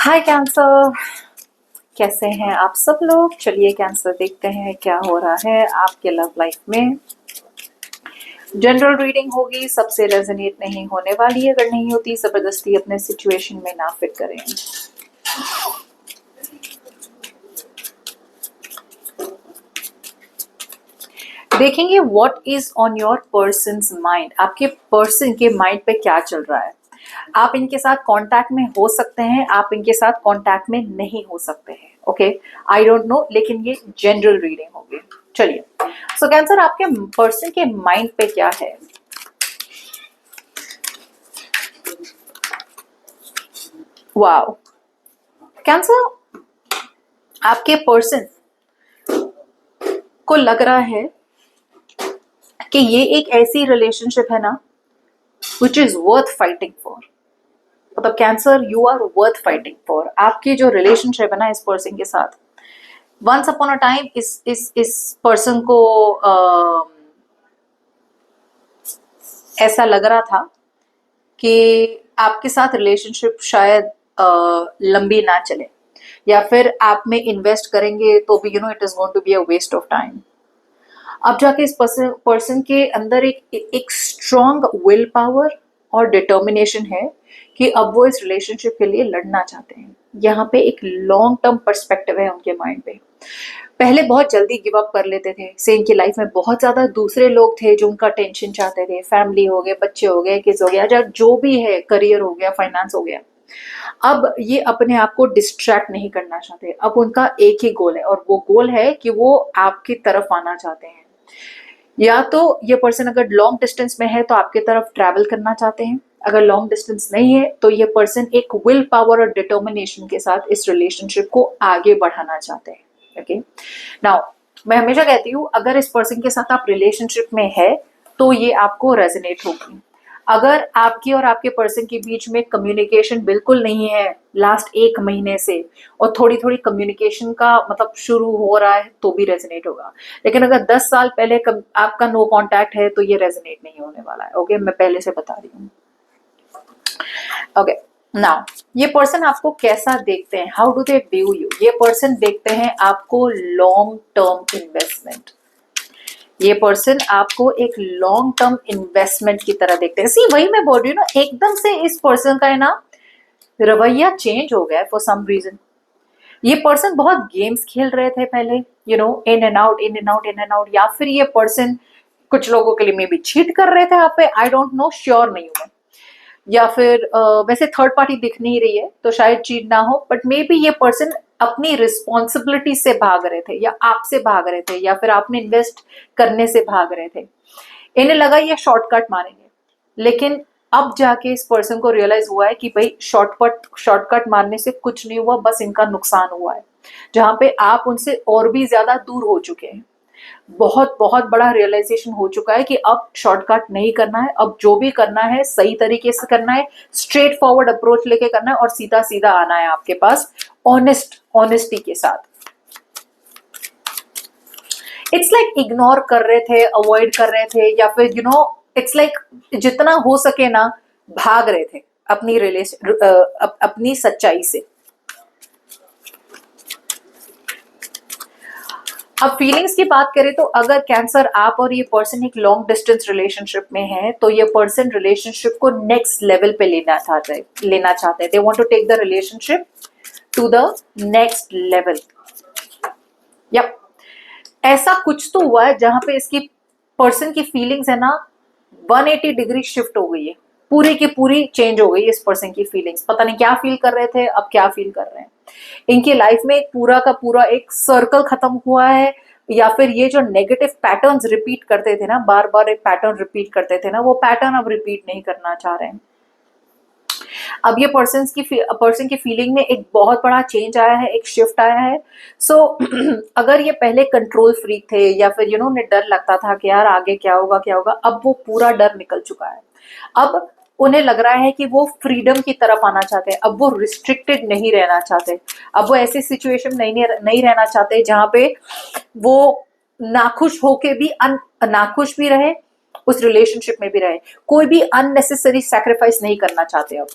हाय cancer, कैसे हैं आप सब लोग। चलिए कैंसर देखते हैं क्या हो रहा है आपके लव लाइफ में। जनरल रीडिंग होगी, सबसे रेजोनेट नहीं होने वाली है। अगर नहीं होती जबरदस्ती अपने सिचुएशन में ना फिट करें। देखेंगे what is on your person's mind. आपके पर्सन के माइंड पे क्या चल रहा है। आप इनके साथ कांटेक्ट में हो सकते हैं, आप इनके साथ कांटेक्ट में नहीं हो सकते हैं। ओके, आई डोंट नो, लेकिन ये जनरल रीडिंग होगी। चलिए, सो कैंसर आपके पर्सन के माइंड पे क्या है। वाओ, कैंसर आपके पर्सन को लग रहा है कि ये एक ऐसी रिलेशनशिप है ना which is worth fighting for. मतलब cancer, you are worth fighting for. आपकी जो रिलेशनशिप है ना इस पर्सन के साथ, वंस अपॉन अ टाइम इस पर्सन को ऐसा लग रहा था कि आपके साथ रिलेशनशिप शायद लंबी ना चले, या फिर आप में इन्वेस्ट करेंगे तो भी it is going to be a waste of time. अब जाके इस पर्सन के अंदर एक स्ट्रॉन्ग विल पावर और डिटर्मिनेशन है कि अब वो इस रिलेशनशिप के लिए लड़ना चाहते हैं। यहाँ पे एक लॉन्ग टर्म पर्सपेक्टिव है उनके माइंड पे। पहले बहुत जल्दी गिव अप कर लेते थे, से इनकी लाइफ में बहुत ज्यादा दूसरे लोग थे जो उनका टेंशन चाहते थे। फैमिली हो गए, बच्चे हो गए, किड्स हो गया, जो भी है, करियर हो गया, फाइनेंस हो गया। अब ये अपने आप को डिस्ट्रैक्ट नहीं करना चाहते। अब उनका एक ही गोल है, और वो गोल है कि वो आपकी तरफ आना चाहते हैं। या तो ये पर्सन अगर लॉन्ग डिस्टेंस में है तो आपके तरफ ट्रैवल करना चाहते हैं। अगर लॉन्ग डिस्टेंस नहीं है तो ये पर्सन एक विल पावर और डिटर्मिनेशन के साथ इस रिलेशनशिप को आगे बढ़ाना चाहते हैं। ओके, नाउ मैं हमेशा कहती हूँ अगर इस पर्सन के साथ आप रिलेशनशिप में है तो ये आपको रेजोनेट होगी। अगर आपकी और आपके पर्सन के बीच में कम्युनिकेशन बिल्कुल नहीं है लास्ट 1 महीने से, और थोड़ी थोड़ी कम्युनिकेशन का मतलब शुरू हो रहा है, तो भी रेजोनेट होगा। लेकिन अगर 10 साल पहले आपका नो कांटेक्ट है तो ये रेजोनेट नहीं होने वाला है। ओके, मैं पहले से बता रही हूँ। ओके, नाउ ये पर्सन आपको कैसा देखते हैं, how do they view you. ये पर्सन देखते हैं आपको लॉन्ग टर्म इन्वेस्टमेंट। ये पर्सन आपको एक लॉन्ग टर्म इन्वेस्टमेंट की तरह देखते हैं। सी, वही मैं बोल रही हूँ ना, एकदम से इस पर्सन का है ना रवैया चेंज हो गया फॉर सम रीजन। ये पर्सन बहुत गेम्स खेल रहे थे पहले, in and out, in and out, in and out. या फिर ये पर्सन कुछ लोगों के लिए मे बी चीट कर रहे थे आप पे, आई डोंट नो, श्योर नहीं हूं मैं। या फिर वैसे थर्ड पार्टी दिख नहीं रही है तो शायद चीट ना हो, बट मे बी ये पर्सन अपनी रिस्पॉन्सिबिलिटी से भाग रहे थे, या आपसे भाग रहे थे, या फिर आपने इन्वेस्ट करने से भाग रहे थे। इन्हें लगा ये शॉर्टकट मारेंगे, लेकिन अब जाके इस पर्सन को रियलाइज हुआ है कि भाई शॉर्टकट मारने से कुछ नहीं हुआ, बस इनका नुकसान हुआ है। जहां पे आप उनसे और भी ज्यादा दूर हो चुके हैं। बहुत बहुत बड़ा रियलाइजेशन हो चुका है कि अब शॉर्टकट नहीं करना है, अब जो भी करना है सही तरीके से करना है, स्ट्रेट फॉरवर्ड अप्रोच लेके करना है, और सीधा सीधा आना है आपके पास ऑनेस्टी के साथ। इट्स लाइक इग्नोर कर रहे थे, अवॉइड कर रहे थे, या फिर इट्स लाइक जितना हो सके ना भाग रहे थे अपनी अपनी सच्चाई से। अब फीलिंग्स की बात करें तो अगर कैंसर आप और ये पर्सन एक लॉन्ग डिस्टेंस रिलेशनशिप में है तो ये पर्सन रिलेशनशिप को नेक्स्ट लेवल पे लेना चाहते हैं। They want to take the relationship to the next level. Yup, ऐसा कुछ तो हुआ है जहां पे इसकी पर्सन की फीलिंग्स है ना 180 डिग्री शिफ्ट हो गई है, पूरी की पूरी चेंज हो गई है इस पर्सन की फीलिंग्स। पता नहीं क्या फील कर रहे थे, अब क्या फील कर रहे हैं। इनकी लाइफ में एक पूरा का पूरा एक सर्कल खत्म हुआ है, या फिर ये जो नेगेटिव पैटर्न्स रिपीट करते थे ना, बार बार एक पैटर्न रिपीट करते थे ना, वो पैटर्न अब रिपीट नहीं करना चाह रहे हैं। अब ये पर्सन की फीलिंग में एक बहुत बड़ा चेंज आया है, एक शिफ्ट आया है। सो अगर ये पहले कंट्रोल फ्रीक थे, या फिर उन्हें डर लगता था कि यार आगे क्या होगा क्या होगा, अब वो पूरा डर निकल चुका है। अब उन्हें लग रहा है कि वो फ्रीडम की तरफ आना चाहते हैं, अब वो रिस्ट्रिक्टेड नहीं रहना चाहते। अब वो ऐसी सिचुएशन नहीं रहना चाहते जहां पे वो नाखुश होके भी नाखुश भी रहे, उस रिलेशनशिप में भी रहे। कोई भी अननेसेसरी सैक्रिफाइस नहीं करना चाहते अब।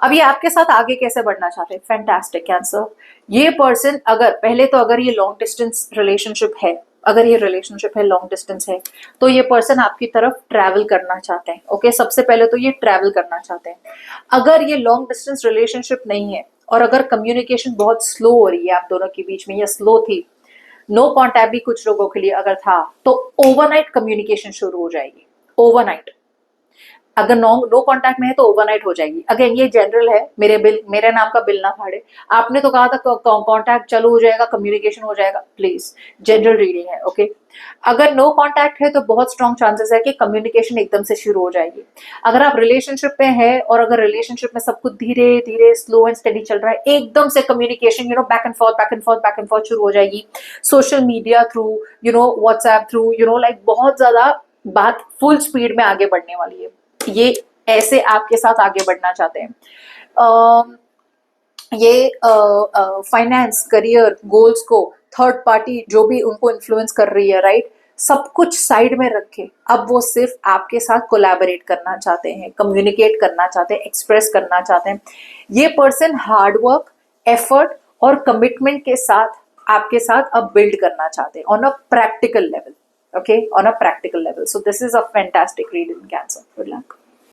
अब ये आपके साथ आगे कैसे बढ़ना चाहते हैं? Fantastic cancer. ये पर्सन अगर पहले तो अगर ये लॉन्ग डिस्टेंस रिलेशनशिप है, अगर ये रिलेशनशिप है लॉन्ग डिस्टेंस है, तो ये पर्सन आपकी तरफ ट्रैवल करना चाहते हैं। ओके, सबसे पहले तो ये ट्रैवल करना चाहते हैं। अगर ये लॉन्ग डिस्टेंस रिलेशनशिप नहीं है और अगर कम्युनिकेशन बहुत स्लो हो रही है आप दोनों के बीच में, या स्लो थी, नो कॉन्टैक्ट भी कुछ लोगों के लिए अगर था, तो ओवरनाइट कम्युनिकेशन शुरू हो जाएगी। ओवरनाइट, अगर नो कांटेक्ट में है तो ओवरनाइट हो जाएगी। अगेन ये जनरल है, मेरे नाम का बिल ना फाड़े। आपने तो कहा था कांटेक्ट चालू हो जाएगा, कम्युनिकेशन हो जाएगा, प्लीज जनरल रीडिंग है। ओके, अगर नो कांटेक्ट है तो बहुत स्ट्रॉन्ग चांसेस है कि कम्युनिकेशन एकदम से शुरू हो जाएगी। अगर आप रिलेशनशिप में है और अगर रिलेशनशिप में सब कुछ धीरे धीरे स्लो एंड स्टडी चल रहा है, एकदम से communication back and fourth back and fourth back and fourth शुरू हो जाएगी। Social media through, WhatsApp through, like बहुत ज्यादा बात फुल स्पीड में आगे बढ़ने वाली है। ये ऐसे आपके साथ आगे बढ़ना चाहते हैं। ये फाइनेंस, करियर, गोल्स को थर्ड पार्टी जो भी उनको इन्फ्लुएंस कर रही है, राइट, सब कुछ साइड में रखे अब वो सिर्फ आपके साथ कोलैबोरेट करना चाहते हैं, कम्युनिकेट करना चाहते हैं, एक्सप्रेस करना चाहते हैं। ये पर्सन हार्ड वर्क, एफर्ट और कमिटमेंट के साथ आपके साथ अब बिल्ड करना चाहते हैं on a practical level. Okay, on a practical level. So this is a fantastic read in Cancer. Good luck.